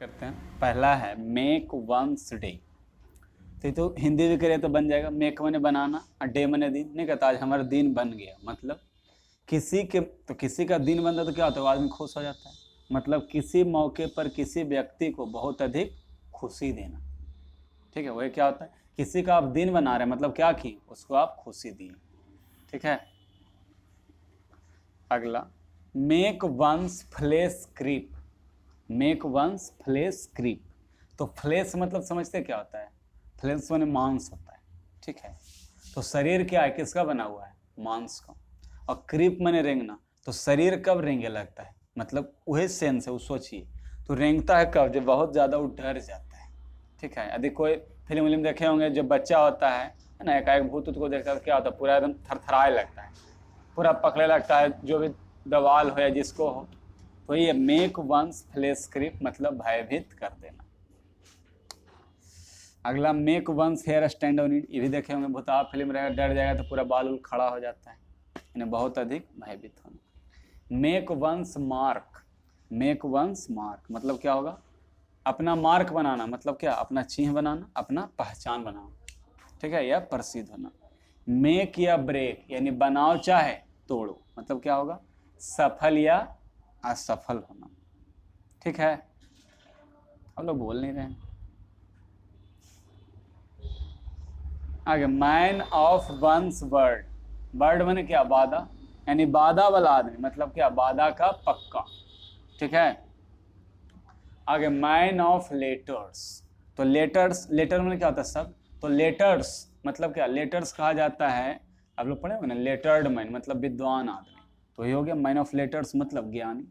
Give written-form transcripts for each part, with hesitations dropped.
करते हैं। पहला है मेक वंस डे। तो हिंदी भी करें तो बन जाएगा मेक मने बनाना और डे मने दिन। नहीं कहता आज हमारा दिन बन गया, मतलब किसी का दिन बनता तो क्या होता है, आदमी खुश हो जाता है। मतलब किसी मौके पर किसी व्यक्ति को बहुत अधिक खुशी देना। ठीक है, वही क्या होता है, किसी का आप दिन बना रहे हैं मतलब क्या किए, उसको आप खुशी दिए। ठीक है, अगला make one's flesh creep. Make one's flesh creep. तो फ्लेश मतलब समझते क्या होता है, फ्लेश माने मांस होता है। ठीक है, तो शरीर क्या है, किसका बना हुआ है, मांस का। और क्रीप माने रेंगना। तो शरीर कब रेंगे लगता है, मतलब वही सेंस है, वो सोचिए। तो रेंगता है कब, जब बहुत ज़्यादा वो डर जाता है। ठीक है, यदि कोई फिल्म विल्म देखे होंगे, जब बच्चा होता है ना, एकाएक भूत को देखता है क्या होता है, पूरा एकदम थरथराए लगता है, पूरा पकड़े लगता है, जो भी दवाल हो या जिसको हो। तो ये मेक वंस फ्लेश क्रीप मतलब भयभीत कर देना। अगला make one's hair stand on it. ये भी देखे होंगे, भूताब फिल्म रहेगा, डर जाएगा तो पूरा बाल उल खड़ा हो जाता है, यानी बहुत अधिक भयभीत होना। Make one's mark. Make one's mark मतलब क्या होगा, अपना मार्क बनाना, मतलब क्या, अपना चिन्ह बनाना, अपना पहचान बनाना। ठीक है, या प्रसिद्ध होना। मेक या ब्रेक यानी बनाओ चाहे तोड़ो, मतलब क्या होगा, सफल या असफल होना। ठीक है, हम लोग बोल नहीं रहे हैं। आगे man of one's word. Word माने क्या, वादा, यानी वादा वाला आदमी, मतलब क्या, वादा का पक्का। ठीक है, आगे मैन ऑफ लेटर्स। तो लेटर्स, लेटर में क्या होता है, सब। तो लेटर्स मतलब क्या, लेटर्स कहा जाता है, आप लोग पढ़े होंगे ना, लेटर्ड मैन मतलब विद्वान आदमी। तो ये हो गया मैन ऑफ लेटर्स मतलब ज्ञानी।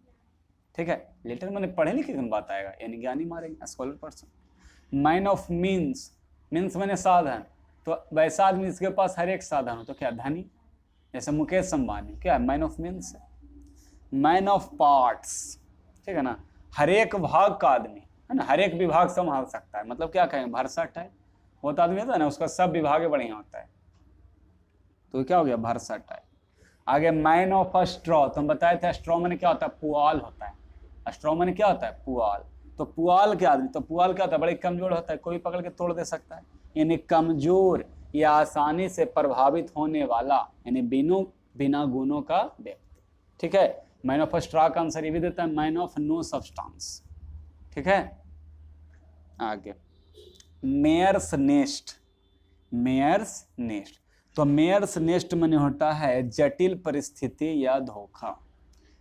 ठीक है, लेटर मैंने पढ़े लिखे की बात आएगा, यानी ज्ञानी मारेंगे, scholar person. Man of means. Means मैंने साधन। तो वैसा आदमी जिसके पास हर एक साधन हो, तो क्या, धनी, जैसे मुकेश अंबानी, क्या है, मैन ऑफ मीन्स है। Man of parts. ठीक है ना, हर एक भाग का आदमी है ना, हर एक विभाग संभाल सकता है, मतलब क्या कहेंगे, भरसट है। वो तो आदमी होता है ना, उसका सब विभाग बढ़िया होता है, तो क्या हो गया, भरसट है। आगे मैन ऑफ अ स्ट्रॉ। तो हम बताए थे स्ट्रॉ मैंने क्या होता है, पुआल होता है। स्ट्रॉ मैंने क्या होता है, पुआल। तो पुआल के आदमी, तो पुआल क्या होता है, बड़े कमजोर होता है, कोई पकड़ के तोड़ दे सकता है, यानी कमजोर या आसानी से प्रभावित होने वाला, यानी बिना गुणों का व्यक्ति। ठीक है, मैन ऑफ अ स्ट्रॉ का आंसर ये भी देता है, मैन ऑफ नो सब्सटेंस। ठीक है, आगे मेयर्स नेस्ट। Mare's nest. तो मेयर्स नेस्ट में होता है जटिल परिस्थिति या धोखा।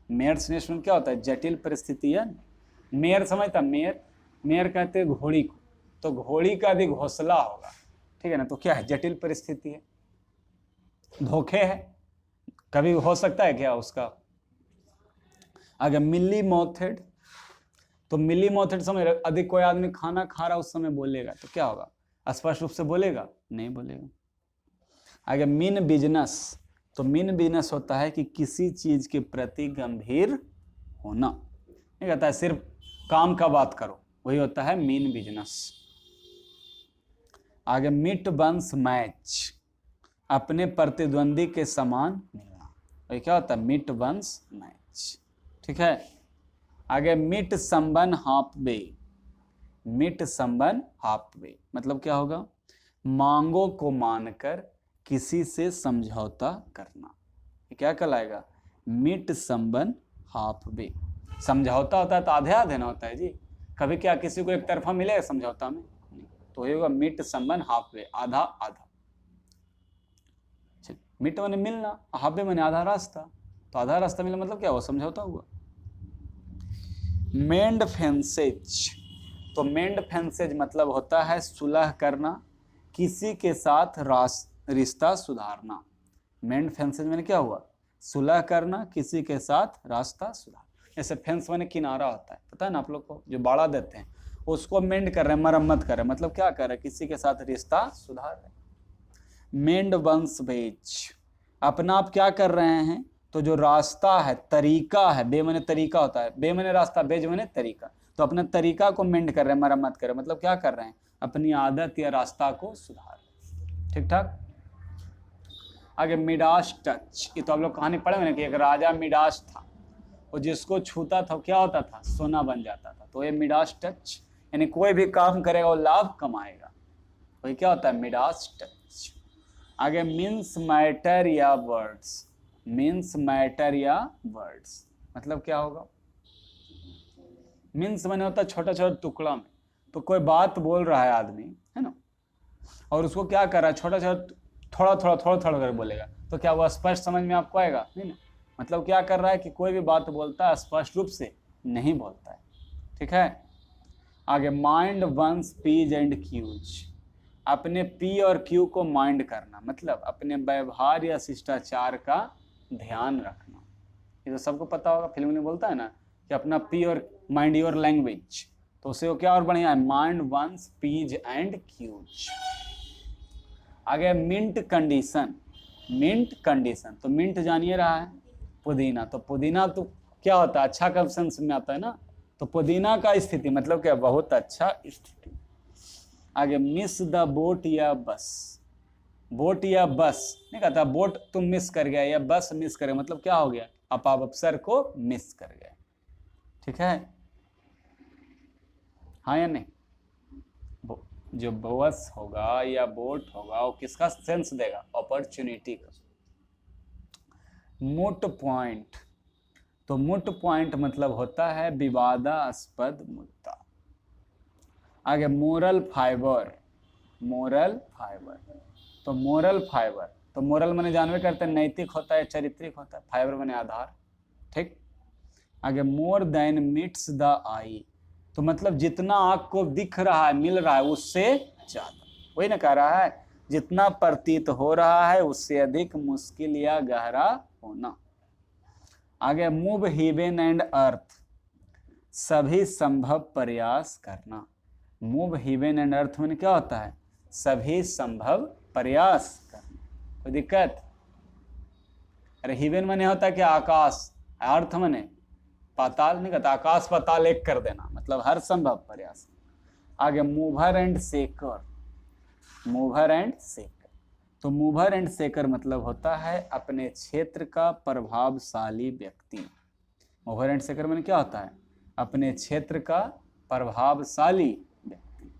मेयर्स नेस्ट में क्या होता है, जटिल परिस्थिति या, मेयर समझता, मेयर, मेयर कहते हैं घोड़ी को। तो घोड़ी का भी घोंसला होगा। ठीक है ना, तो क्या है, जटिल परिस्थिति है, धोखे है, कभी हो सकता है क्या उसका। आगे मिली मोथेड। तो मिली मोथेड समझ रहे, अधिक कोई आदमी खाना खा रहा उस समय बोलेगा तो क्या होगा, स्पष्ट रूप से बोलेगा, नहीं बोलेगा। आगे मीन बिजनेस। तो मीन बिजनेस होता है कि किसी चीज के प्रति गंभीर होना, नहीं कहता है सिर्फ काम का बात करो, वही होता है मीन बिजनेस। आगे मिट वंस मैच। अपने प्रतिद्वंदी के समान मिलना, वही क्या होता है, मिट वंस मैच। ठीक है, आगे मिट संबन हाफ वे। मिट संबन हाफ वे मतलब क्या होगा, मांगों को मानकर किसी से समझौता करना, ये क्या कहलाएगा, मिट संबन हाफ वे। समझौता होता है तो आधे आधे ना होता है जी, कभी क्या किसी को एक तरफा मिलेगा समझौता में, तो ये होगा मिट संबन हाफ वे, आधा आधा। मिट माने मिलना, हाफ वे माने आधा रास्ता, तो आधा रास्ता मिला मतलब क्या हुआ, समझौता हुआ। मेंड फेंसेज। तो मेंड फेंसेज मतलब होता है सुलह करना, किसी के साथ रिश्ता सुधारना। मेंड फेंसेज मैंने क्या हुआ, सुलह करना, किसी के साथ रास्ता सुधार। जैसे फेंस मैंने किनारा होता है, पता है ना आप लोग को, जो बाड़ा देते हैं उसको मेंड कर रहे हैं, मरम्मत कर रहे हैं, मतलब क्या कर रहे हैं, किसी के साथ रिश्ता सुधार रहे हैं। मेंड वंस बेच। अपना आप क्या कर रहे हैं, तो जो रास्ता है, तरीका है, बे मैंने तरीका होता है, बे मैंने रास्ता, बेज मैंने तरीका, तो अपने तरीका को मेंड कर रहे हैं, मरम्मत कर रहे हैं, मतलब क्या कर रहे हैं, अपनी आदत या रास्ता को सुधार रहे हैं। ठीक ठाक। आगे मिडास टच। ये तो आप लोग कहानी पढ़े ना कि एक राजा मिडास था, वो जिसको छूता था क्या होता था, सोना बन जाता था। तो ये मिडास टच, यानी कोई भी काम करेगा वो लाभ कमाएगा, वही क्या होता है, मिडास टच। आगे मीन्स मैटर या वर्ड्स, मीन्स मैटर या वर्ड्स मतलब क्या होगा, मीन्स मैंने होता है छोटा छोटा टुकड़ा में। तो कोई बात बोल रहा है आदमी, है ना, और उसको क्या कर रहा है, छोटा छोटा थोड़ा थोड़ा कर बोलेगा, तो क्या वो स्पष्ट समझ में आपको आएगा, नहीं ना। मतलब क्या कर रहा है कि कोई भी बात बोलता है स्पष्ट रूप से नहीं बोलता है, ठीक है। आगे mind one's p's and q's, अपने पी और क्यू को माइंड करना, मतलब अपने व्यवहार या शिष्टाचार का ध्यान रखना। ये तो सबको पता होगा, फिल्म में बोलता है ना कि अपना पी और माइंड योर लैंग्वेज, तो उसे वो क्या और बढ़िया है, mind one's p's and q's. आगे मिंट कंडीशन, मिंट कंडीशन, तो मिंट जानिए रहा है पुदीना, तो पुदीना तो क्या होता है, अच्छा कब सेंस में आता है ना, तो पुदीना का स्थिति मतलब क्या, बहुत अच्छा स्थिति। आगे मिस द बोट या बस, बोट या बस नहीं कहता, बोट तुम मिस कर गया या बस मिस कर गया, मतलब क्या हो गया, आप अवसर को मिस कर गए, ठीक है, हाँ या नहीं। जो बस होगा या बोट होगा वो किसका सेंस देगा, अपॉर्चुनिटी का। मोट पॉइंट, तो मोट पॉइंट मतलब होता है विवादास्पद मुद्दा। आगे मोरल फाइबर, मोरल फाइबर, तो मोरल फाइबर, तो मोरल माने जानवे करते हैं नैतिक होता है, चारित्रिक होता है, फाइबर माने आधार, ठीक। आगे मोर देन मीट्स द आई, तो मतलब जितना आँख को दिख रहा है, मिल रहा है, उससे ज्यादा, वही ना कह रहा है, जितना प्रतीत हो रहा है उससे अधिक मुश्किल या गहरा होना। आगे मूव हेवन एंड अर्थ, सभी संभव प्रयास करना। मूव हेवन एंड अर्थ में क्या होता है, सभी संभव प्रयास करना, कोई दिक्कत। अरे हेवन माने होता है कि आकाश, अर्थ माने पाताल नहीं कहता, आकाश पाताल एक कर देना, मतलब हर संभव प्रयास। आगे मूवर एंड सेकर, मूवर एंड सेकर, तो मूवर एंड सेकर मतलब होता है अपने क्षेत्र का प्रभावशाली व्यक्ति। मूवर एंड सेकर में क्या होता है, अपने क्षेत्र का प्रभावशाली व्यक्ति।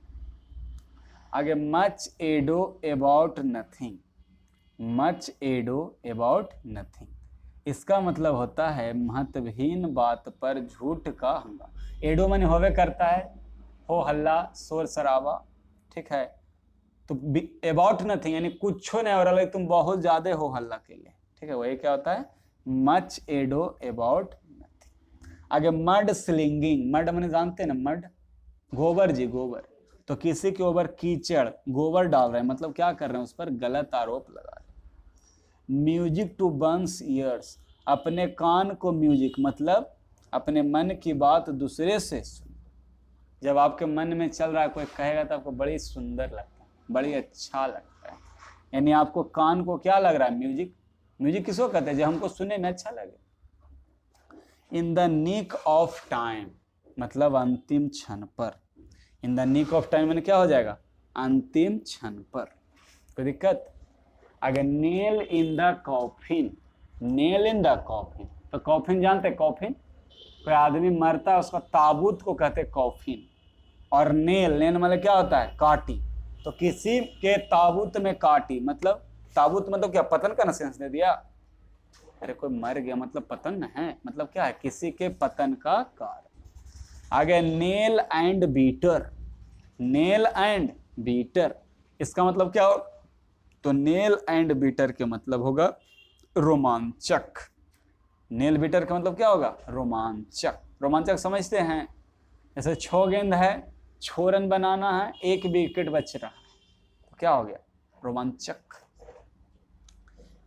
आगे much ado about nothing, much ado about nothing, इसका मतलब होता है महत्वहीन बात पर झूठ का हंगामा। एडो माने होवे करता है, हो हल्ला शोर शराबा, ठीक है, तो अबाउट नथिंग यानी कुछ नहीं हो रहा, तुम बहुत ज्यादा हो हल्ला के लिए, ठीक है, वही क्या होता है, मच एडो अबाउट नथिंग। आगे मड स्लिंगिंग, मड माने जानते हैं ना, मड गोबर जी, गोबर, तो किसी के ऊपर कीचड़ गोबर डाल रहे हैं, मतलब क्या कर रहे हैं, उस पर गलत आरोप लगा रहे हैं। म्यूजिक टू बंस ईयर्स, अपने कान को म्यूजिक मतलब अपने मन की बात दूसरे से सुन। जब आपके मन में चल रहा है, कोई कहेगा तो आपको बड़ी सुंदर लगता है, बड़ी अच्छा लगता है, यानी आपको कान को क्या लग रहा है, म्यूजिक। म्यूजिक किसको कहते हैं, जब हमको सुनने में अच्छा लगे। In the nick of time मतलब अंतिम क्षण पर, in the nick of time में क्या हो जाएगा, अंतिम क्षण पर, कोई दिक्कत। अगर nail in the coffin, nail in the coffin, तो कॉफिन जानते हैं, कॉफिन कोई आदमी मरता है उसका ताबूत को कहते हैं कॉफिन, और नेल, नेल मतलब क्या होता है, काटी, तो किसी के ताबूत में काटी, मतलब ताबूत मतलब क्या, पतन का ना सेंस दे दिया, अरे कोई मर गया मतलब पतन है, मतलब क्या है, किसी के पतन का कारण। आगे nail and beater, nail and beater, इसका मतलब क्या हो, तो नेल एंड बीटर के मतलब होगा रोमांचक। नेल बीटर का मतलब क्या होगा, रोमांचक। रोमांचक समझते हैं, जैसे 6 गेंद है, 6 रन बनाना है, 1 विकेट बच रहा है, तो क्या हो गया, रोमांचक।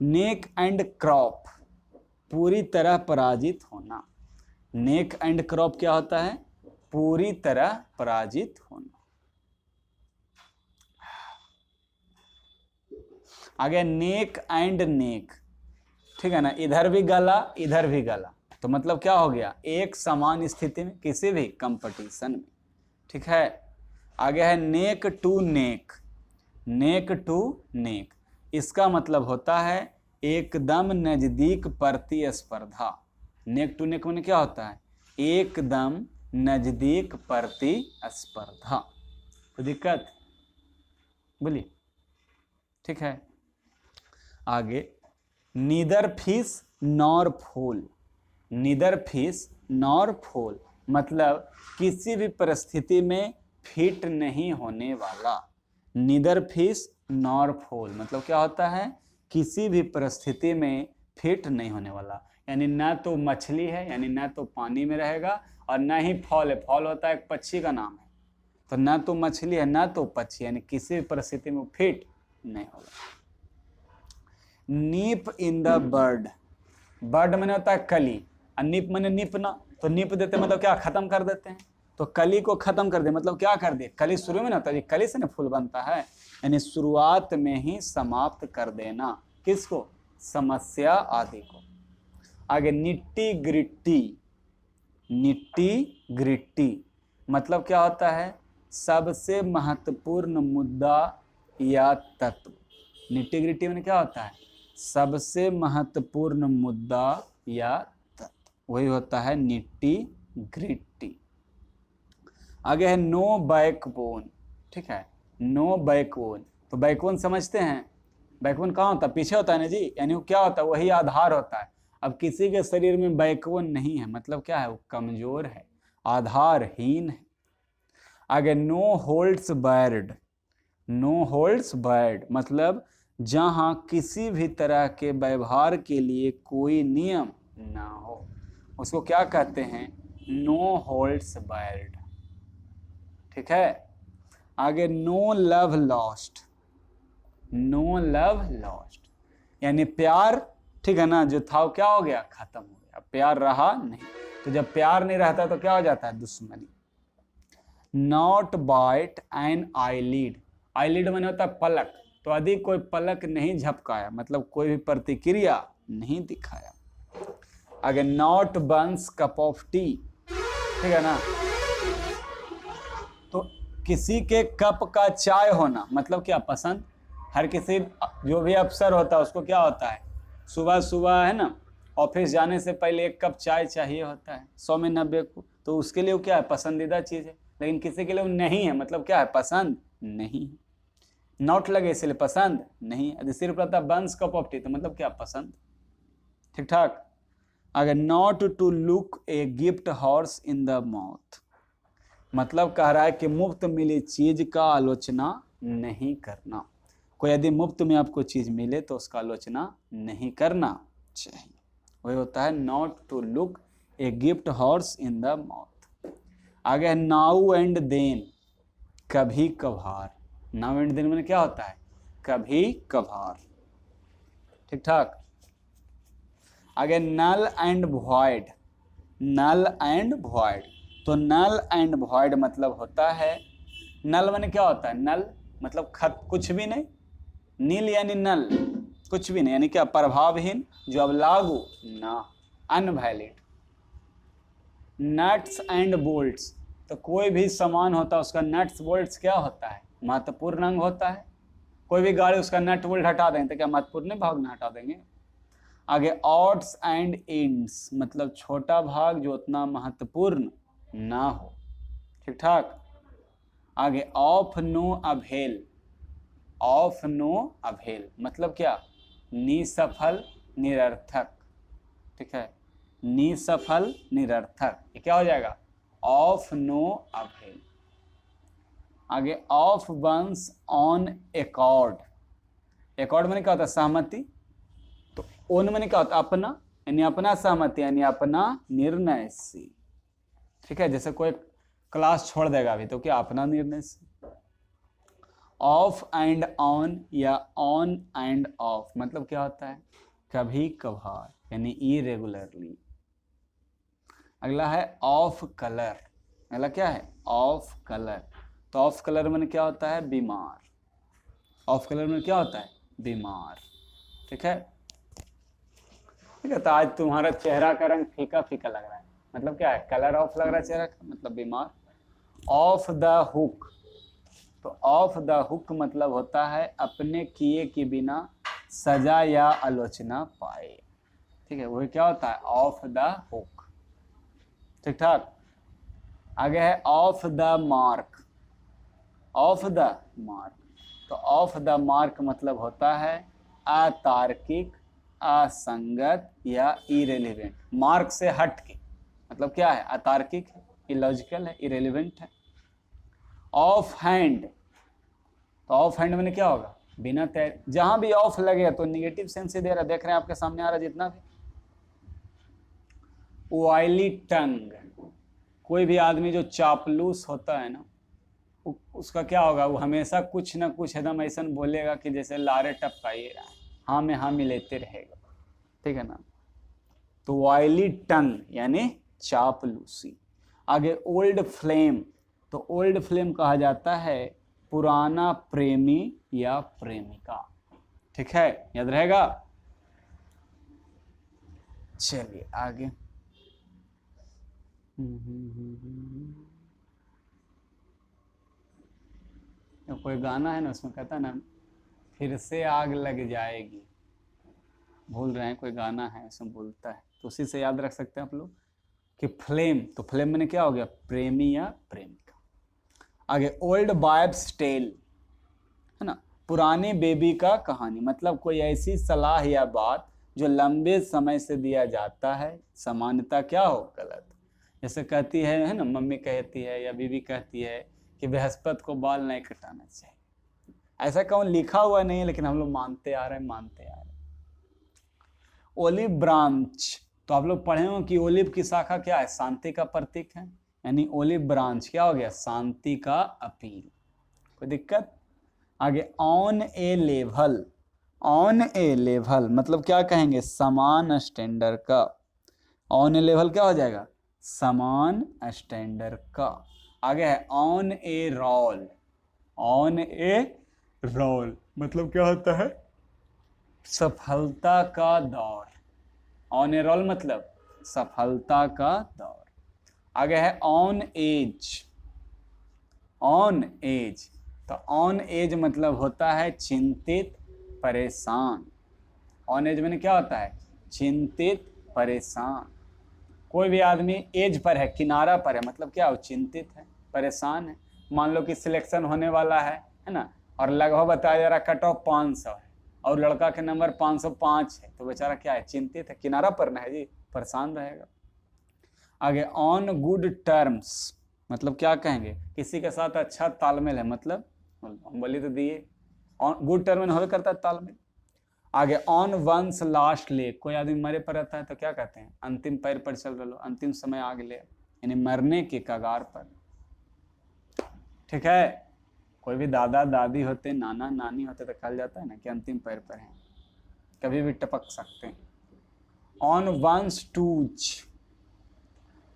नेक एंड क्रॉप, पूरी तरह पराजित होना। नेक एंड क्रॉप क्या होता है, पूरी तरह पराजित होना। आगे नेक एंड नेक, ठीक है ना, इधर भी गला इधर भी गला, तो मतलब क्या हो गया, एक समान स्थिति में किसी भी कंपटीशन में, ठीक है। आगे है neck to neck, neck to neck, इसका मतलब होता है एकदम नजदीक प्रतिस्पर्धा, नेक टू नेक में क्या होता है, एकदम नजदीक प्रतिस्पर्धा। कोई दिक्कत बोलिए, ठीक है। आगे, नीदर फिश नॉर फूल। नीदर फिश नॉर फूल मतलब किसी भी परिस्थिति में फिट नहीं होने वाला। नीदर फिश नॉर फूल मतलब क्या होता है, किसी भी परिस्थिति में फिट नहीं होने वाला। यानी ना तो मछली है, यानी ना तो पानी में रहेगा, और ना ही फॉल है। फॉल होता है एक पक्षी का नाम है, तो ना तो मछली है ना तो पक्षी, यानी किसी भी परिस्थिति में फिट नहीं होगा। नीप इन द बर्ड। बर्ड मैंने होता है कली, और नीप मैंने नीपना, तो नीप देते मतलब क्या, खत्म कर देते हैं। तो कली को खत्म कर दे मतलब क्या कर दे, कली शुरू में ना होता है, कली से ना फूल बनता है, यानी शुरुआत में ही समाप्त कर देना। किसको, समस्या आदि को। आगे, निट्टी ग्रिट्टी। निट्टी ग्रिट्टी मतलब क्या होता है, सबसे महत्वपूर्ण मुद्दा या तत्व। निट्टी ग्रिट्टी में क्या होता है, सबसे महत्वपूर्ण मुद्दा या तत्व, वही होता है निट्टी ग्रिट्टी। आगे है नो बैकबोन, ठीक है, नो बैकबोन। तो बैकबोन समझते हैं, बैकबोन कहाँ होता है, पीछे होता है ना जी, यानी वो क्या होता है, वही आधार होता है। अब किसी के शरीर में बैकबोन नहीं है मतलब क्या है, वो कमजोर है, आधारहीन है। आगे, नो होल्ड्स बैर्ड। नो होल्ड्स बैर्ड मतलब जहां किसी भी तरह के व्यवहार के लिए कोई नियम ना हो, उसको क्या कहते हैं, नो होल्ड्स बैर्ड, ठीक है। आगे, no love lost. No love lost यानी प्यार, ठीक है ना, जो था वो क्या हो गया, खत्म हो गया, प्यार रहा नहीं। तो जब प्यार नहीं रहता तो क्या हो जाता है, दुश्मनी। Not bite an eyelid. Eyelid माने होता है पलक, तो यदि कोई पलक नहीं झपकाया मतलब कोई भी प्रतिक्रिया नहीं दिखाया। आगे, not one's cup of tea, ठीक है ना, तो किसी के कप का चाय होना मतलब क्या, पसंद। हर किसी जो भी अफसर होता है उसको क्या होता है, सुबह सुबह है ना, ऑफिस जाने से पहले एक कप चाय चाहिए होता है, 100 में 90 को, तो उसके लिए वो क्या है, पसंदीदा चीज़ है। लेकिन किसी के लिए वो नहीं है मतलब क्या है, पसंद नहीं है। नॉट लगे इसलिए पसंद नहीं है। यदि सिर्फ रहता बंस कप ऑफ टी तो मतलब क्या, पसंद, ठीक ठाक। अगर not to look a gift horse in the mouth मतलब कह रहा है कि मुफ्त मिली चीज का आलोचना नहीं करना। कोई यदि मुफ्त में आपको चीज मिले तो उसका आलोचना नहीं करना चाहिए, वही होता है not to look a gift horse in the mouth. आगे है नाउ एंड देन, कभी कभार। नाउ एंड देन में क्या होता है, कभी कभार, ठीक ठाक। आगे, null and void. Null and void, तो नल एंड वॉइड मतलब होता है, नल माने क्या होता है, नल मतलब कुछ भी नहीं, नील यानी नल, कुछ भी नहीं, यानी क्या, प्रभावहीन, जो अब लागू ना, अनवैलिड। नट्स एंड बोल्ट्स, तो कोई भी सामान होता है उसका नट्स बोल्ट्स क्या होता है, महत्वपूर्ण अंग होता है। कोई भी गाड़ी उसका नट बोल्ट हटा देंगे तो क्या महत्वपूर्ण भाग ना हटा देंगे। आगे, ऑड्स एंड एंड्स मतलब छोटा भाग जो उतना महत्वपूर्ण ना हो, ठीक ठाक। आगे, ऑफ नो अभेल। ऑफ नो अभेल मतलब क्या, निसफल निरर्थक, ठीक है, निसफल निरर्थक, ये क्या हो जाएगा, ऑफ नो अभेल। आगे, of one's own accord. Accord में क्या होता है, सहमति, तो ओन में क्या होता है, अपना, यानी अपना सहमति, यानी अपना निर्णय से, ठीक है। जैसे कोई क्लास छोड़ देगा अभी तो क्या, अपना निर्णय से। ऑफ एंड ऑन या ऑन एंड ऑफ मतलब क्या होता है, कभी कभार, यानी इरेगुलरली। अगला है ऑफ कलर। अगला क्या है, ऑफ कलर, तो ऑफ कलर में क्या होता है, बीमार। ऑफ कलर में क्या होता है, बीमार, ठीक है। ठीक है, तो आज तुम्हारा चेहरा का रंग फीका फीका लग रहा है, मतलब क्या है, कलर ऑफ लग रहा है चेहरा का, मतलब बीमार। ऑफ द हुक, तो ऑफ द हुक मतलब होता है अपने किए के बिना सजा या आलोचना पाए, ठीक है, वही क्या होता है, ऑफ द हुक। ठीक ठाक। आगे है of the mark. Of the mark, तो ऑफ द मार्क मतलब होता है अतार्किक, असंगत या इरेलीवेंट। मार्क से हट के, मतलब क्या है, अतार्किक है, इलॉजिकल है, इरेलीवेंट है। ऑफ हैंड, तो ऑफ हैंड में क्या होगा, बिना तैर। जहां भी ऑफ लगे तो निगेटिव सेंस ही दे रहा, देख रहे हैं आपके सामने आ रहा जितना भी। ऑयली टंग, कोई भी आदमी जो चापलूस होता है ना, उसका क्या होगा, वो हमेशा कुछ ना कुछ एकदम ऐसा बोलेगा कि जैसे लारे टपकाइए, हाँ में हाँ मिलेते रहेगा। ठीक है ना। तो ऑयली टंग यानी चापलूसी। आगे ओल्ड फ्लेम, तो ओल्ड फ्लेम कहा जाता है पुराना प्रेमी या प्रेमिका। ठीक है, याद रहेगा। चलिए आगे। तो कोई गाना है ना, उसमें कहता है ना, फिर से आग लग जाएगी, भूल रहे हैं, कोई गाना है उसमें बोलता है, तो उसी से याद रख सकते हैं आप लोग कि फ्लेम, तो फ्लेम में क्या हो गया, प्रेमी या प्रेमिका। आगे ओल्ड बॉयज टेल, है ना, पुरानी बेबी का कहानी, मतलब कोई ऐसी सलाह या बात जो लंबे समय से दिया जाता है, सामान्यता क्या हो, गलत। जैसे कहती है ना, मम्मी कहती है या बीवी कहती है कि बृहस्पति को बाल नहीं कटाना चाहिए। ऐसा कौन लिखा हुआ नहीं है, लेकिन हम लोग मानते आ रहे हैं, मानते आ रहे हैं। ओलिव ब्रांच, तो आप लोग पढ़े हो कि ओलिव की शाखा क्या है, शांति का प्रतीक है, यानी ओलिव ब्रांच क्या हो गया, शांति का अपील। कोई दिक्कत। आगे on A level, on A level मतलब क्या कहेंगे, समान स्टैंडर्ड का। ऑन ए लेवल क्या हो जाएगा, समान स्टैंडर्ड का। आगे है on a roll, on a roll मतलब क्या होता है, सफलता का दौर। ऑन ए रोल मतलब सफलता का दौर। आगे है ऑन एज, ऑन एज, तो ऑन एज मतलब होता है चिंतित, परेशान। ऑन एज में क्या होता है, चिंतित, परेशान। कोई भी आदमी एज पर है, किनारा पर है, मतलब क्या हो, चिंतित है, परेशान है। मान लो कि सिलेक्शन होने वाला है ना, और लगभग बताया जा रहा कट ऑफ 500 है और लड़का के नंबर 505 है, तो बेचारा क्या है, चिंतित है, किनारा पर ना है जी, परेशान रहेगा। आगे ऑन गुड टर्म्स मतलब क्या कहेंगे, किसी के साथ अच्छा तालमेल है, मतलब हम बोली तो दिए, ऑन गुड टर्म में हो करता है तालमेल। आगे ऑन वंस लास्ट लेग, कोई आदमी मरे पर रहता है तो क्या कहते हैं, अंतिम पैर पर चल रहे लो, अंतिम समय आ गए, यानी मरने के कगार पर। ठीक है, कोई भी दादा दादी होते, नाना नानी होते तो कहा जाता है ना कि अंतिम पैर पर हैं, कभी भी टपक सकते हैं। On one's toes,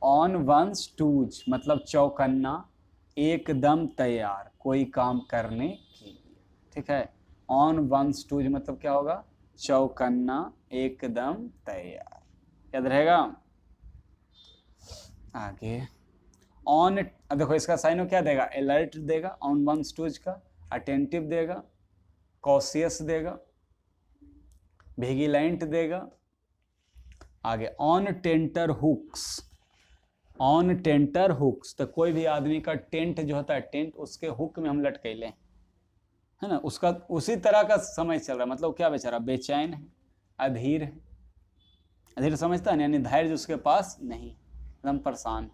on one's toes मतलब चौकन्ना, एकदम तैयार कोई काम करने के लिए। ठीक है, ऑन वंस टूज मतलब क्या होगा, चौकन्ना, एकदम तैयार। याद रहेगा। आगे ऑन, देखो इसका साइन क्या देगा, अलर्ट देगा, ऑन वंस टूज का, अटेंटिव देगा, कॉशियस देगा, विजिलेंट देगा। आगे on tenterhooks, on tenterhooks तो कोई भी आदमी का टेंट जो होता है, टेंट उसके हुक में हम लटकेले, है ना, उसका उसी तरह का समय चल रहा, मतलब क्या बेचारा बेचैन है, अधीर है। अधीर समझता है, यानी धैर्य उसके पास नहीं, एकदम परेशान।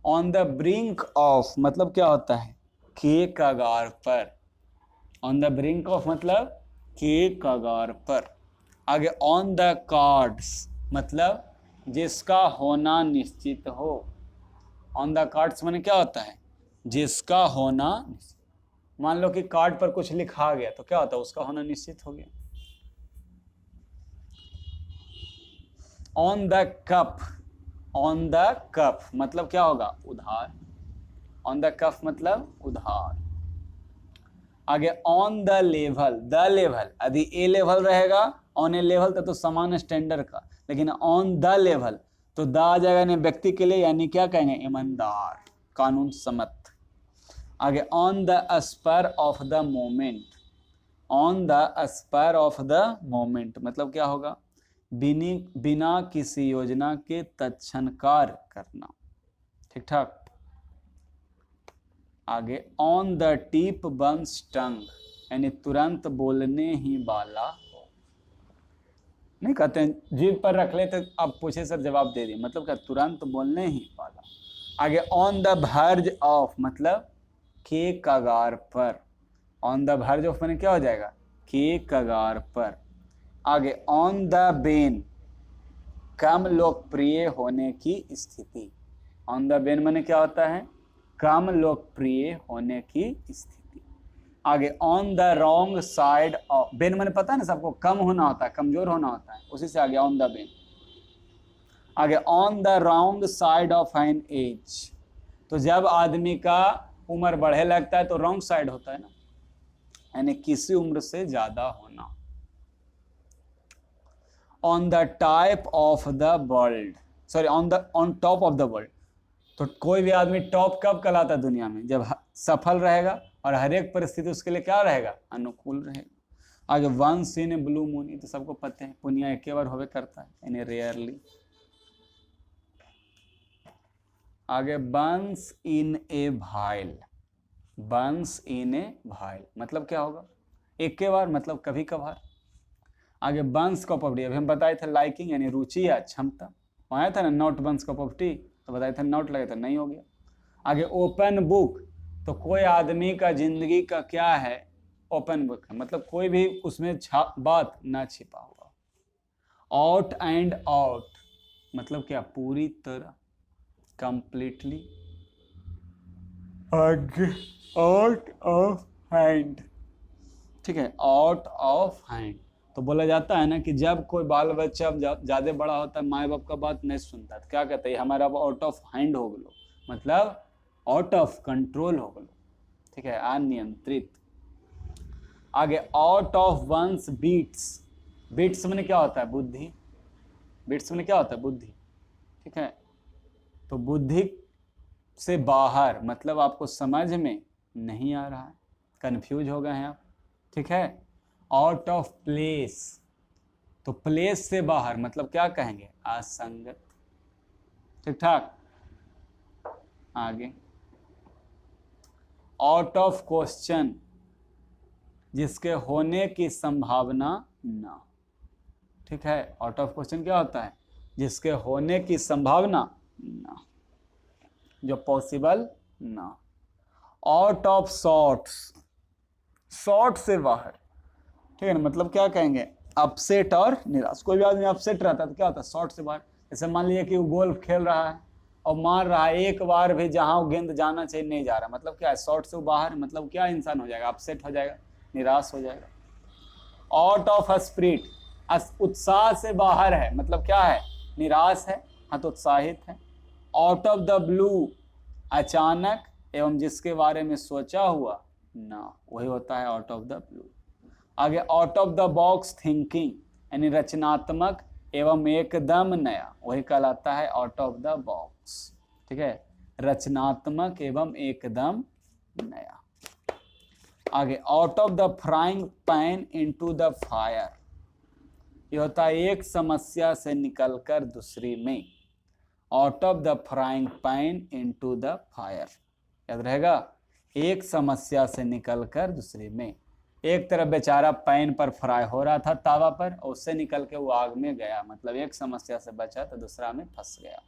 ऑन द ब्रिंक ऑफ मतलब क्या होता है, के कगार पर। ऑन द ब्रिंक ऑफ मतलब के कगार पर। आगे ऑन द कार्ड्स मतलब जिसका होना निश्चित हो। ऑन द कार्ड्स माने क्या होता है, जिसका होना, मान लो कि कार्ड पर कुछ लिखा गया तो क्या होता है, उसका होना निश्चित हो गया। On the cup, on the cup मतलब क्या होगा, उधार। ऑन द कप मतलब उधार। आगे on the level, the level यदि ए लेवल रहेगा, ऑन ए लेवल तो समान स्टैंडर्ड का, लेकिन ऑन द लेवल तो द आ जाएगा नहीं व्यक्ति के लिए, यानी क्या कहेंगे, ईमानदार, कानून सम्मत। आगे on the spur of the moment, on the spur of the moment मतलब क्या होगा, बिना किसी योजना के तत्क्षण कार्य करना। ठीक ठाक। आगे ऑन द टिप वंस टंग, यानी तुरंत बोलने ही वाला हो। नहीं कहते हैं जीभ पर रख ले तो अब पूछे सर जवाब दे दिए, मतलब क्या तुरंत बोलने ही वाला। आगे ऑन द वर्ज ऑफ, मतलब के कगार पर। ऑन द वर्ज ऑफ मैंने क्या हो जाएगा, के कगार पर। आगे ऑन द बेन, कम लोकप्रिय होने की स्थिति। ऑन द बेन मैंने क्या होता है, कम लोकप्रिय होने की स्थिति। आगे on the wrong side of, Ben मैंने पता है ना सबको, कम होना होता है, कमजोर होना होता है, उसी से आगे ऑन द बेन। आगे on the wrong side of an edge, तो जब आदमी का उम्र बढ़े लगता है तो रॉन्ग साइड होता है ना, यानी किसी उम्र से ज्यादा होना। On the type of the world, sorry on top of the world, तो कोई भी आदमी टॉप कब कहलाता है दुनिया में, जब सफल रहेगा और हर एक परिस्थिति उसके लिए क्या रहेगा, अनुकूल रहेगा। आगे once in a blue moon, तो सबको पता है पुनिया एक बार होवे करता है, यानी रेयरली। आगे बंस इन ए भाइल, बंस इन ए भाइल मतलब क्या होगा, एक के बार मतलब कभी कभार। आगे बंस कप ऑफ टी, अभी हम बताए थे लाइकिंग यानी रुचि या क्षमता, आया था ना not one's cup of tea, तो बताए थे नॉट लगे तो नहीं हो गया। आगे ओपन बुक, तो कोई आदमी का जिंदगी का क्या है, ओपन बुक है, मतलब कोई भी उसमें बात ना छिपा हुआ। आउट एंड आउट मतलब क्या, पूरी तरह, कंप्लीटली। आगे आउट ऑफ हैंड, ठीक है, आउट ऑफ हैंड, तो बोला जाता है ना कि जब कोई बाल बच्चा ज्यादा बड़ा होता है, माँ बाप का बात नहीं सुनता, तो क्या कहते हैं, हमारा आउट ऑफ हैंड हो गलो, मतलब आउट ऑफ कंट्रोल हो गलो, ठीक है, अनियंत्रित। आगे out of one's beats, beats में क्या होता है, बुद्धि, बीट्स में क्या होता है, बुद्धि, ठीक है, तो बुद्धि से बाहर मतलब आपको समझ में नहीं आ रहा है, कंफ्यूज हो गए हैं आप, ठीक है। आउट ऑफ प्लेस, तो प्लेस से बाहर मतलब क्या कहेंगे, असंगत, ठीक ठाक। आगे आउट ऑफ क्वेश्चन, जिसके होने की संभावना ना, ठीक है, आउट ऑफ क्वेश्चन क्या होता है, जिसके होने की संभावना ना, जो पॉसिबल ना। आउट ऑफ शॉर्ट्स, शॉर्ट से बाहर, ठीक है ना, मतलब क्या कहेंगे, अपसेट और निराश। कोई भी आदमी अपसेट रहता है तो क्या होता है, शॉर्ट से बाहर। जैसे मान लीजिए कि वो गोल्फ खेल रहा है और मार रहा है, एक बार भी जहां वो गेंद जाना चाहिए नहीं जा रहा, मतलब क्या है, शॉर्ट से बाहर, मतलब क्या इंसान हो जाएगा, अपसेट हो जाएगा, निराश हो जाएगा। आउट ऑफ स्पिरिट, उत्साह से बाहर है, मतलब क्या है, निराश है, हाँ तो उत्साहित है। आउट ऑफ द ब्लू, अचानक एवं जिसके बारे में सोचा हुआ ना, वही होता है आउट ऑफ द ब्लू। आगे out of the box thinking, यानी रचनात्मक एवं एकदम नया, वही कहलाता है आउट ऑफ द बॉक्स, ठीक है, रचनात्मक एवं एकदम नया। आगे out of the frying pan into the fire, ये होता है एक समस्या से निकलकर दूसरी में। Out of the frying pan into the fire, याद रहेगा, एक समस्या से निकलकर दूसरी में। एक तरफ बेचारा पैन पर फ्राई हो रहा था तावा पर, और उससे निकल के वो आग में गया, मतलब एक समस्या से बचा तो दूसरा में फंस गया।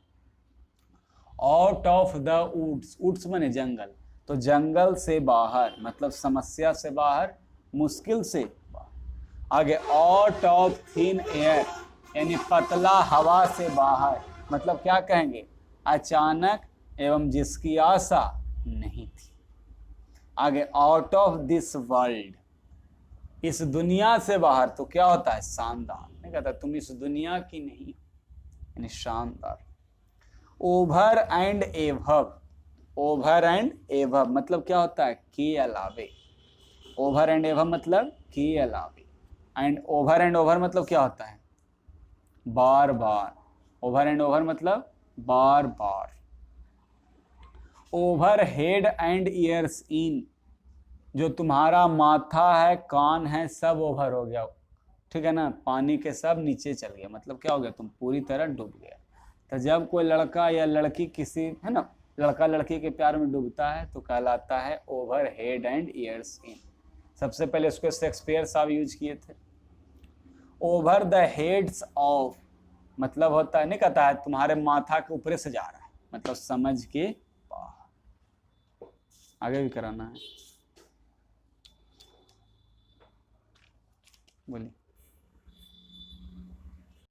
Out of the woods, woods माने जंगल, तो जंगल से बाहर मतलब समस्या से बाहर, मुश्किल से बाहर। आगे आउट ऑफ थिन एयर, यानी पतला हवा से बाहर, मतलब क्या कहेंगे, अचानक एवं जिसकी आशा नहीं थी। आगे आउट ऑफ दिस वर्ल्ड, इस दुनिया से बाहर, तो क्या होता है, शानदार, नहीं कहता तुम इस दुनिया की नहीं, यानी शानदार। ओवर एंड एवब, ओवर एंड एवब मतलब क्या होता है, के अलावे, ओवर एंड एवब मतलब के अलावे। एंड ओवर मतलब क्या होता है, बार बार, ओवर एंड ओवर मतलब बार बार। Over head and ears in, जो तुम्हारा माथा है, कान है, सब ओवर हो गया, ठीक है ना, पानी के सब नीचे चल गया, मतलब क्या हो गया, तुम पूरी तरह डूब गया। तो जब कोई लड़का या लड़की किसी, है ना, लड़का लड़की के प्यार में डूबता है तो कहलाता है ओवर हेड एंड ईयर्स इन। सबसे पहले उसको शेक्सपियर साहब यूज किए थे। ओवर द हेड्स ऑफ मतलब होता है, नहीं कहता है तुम्हारे माथा के ऊपर से जा रहा है, मतलब समझ के बाहर। आगे भी कराना है, बोलिए।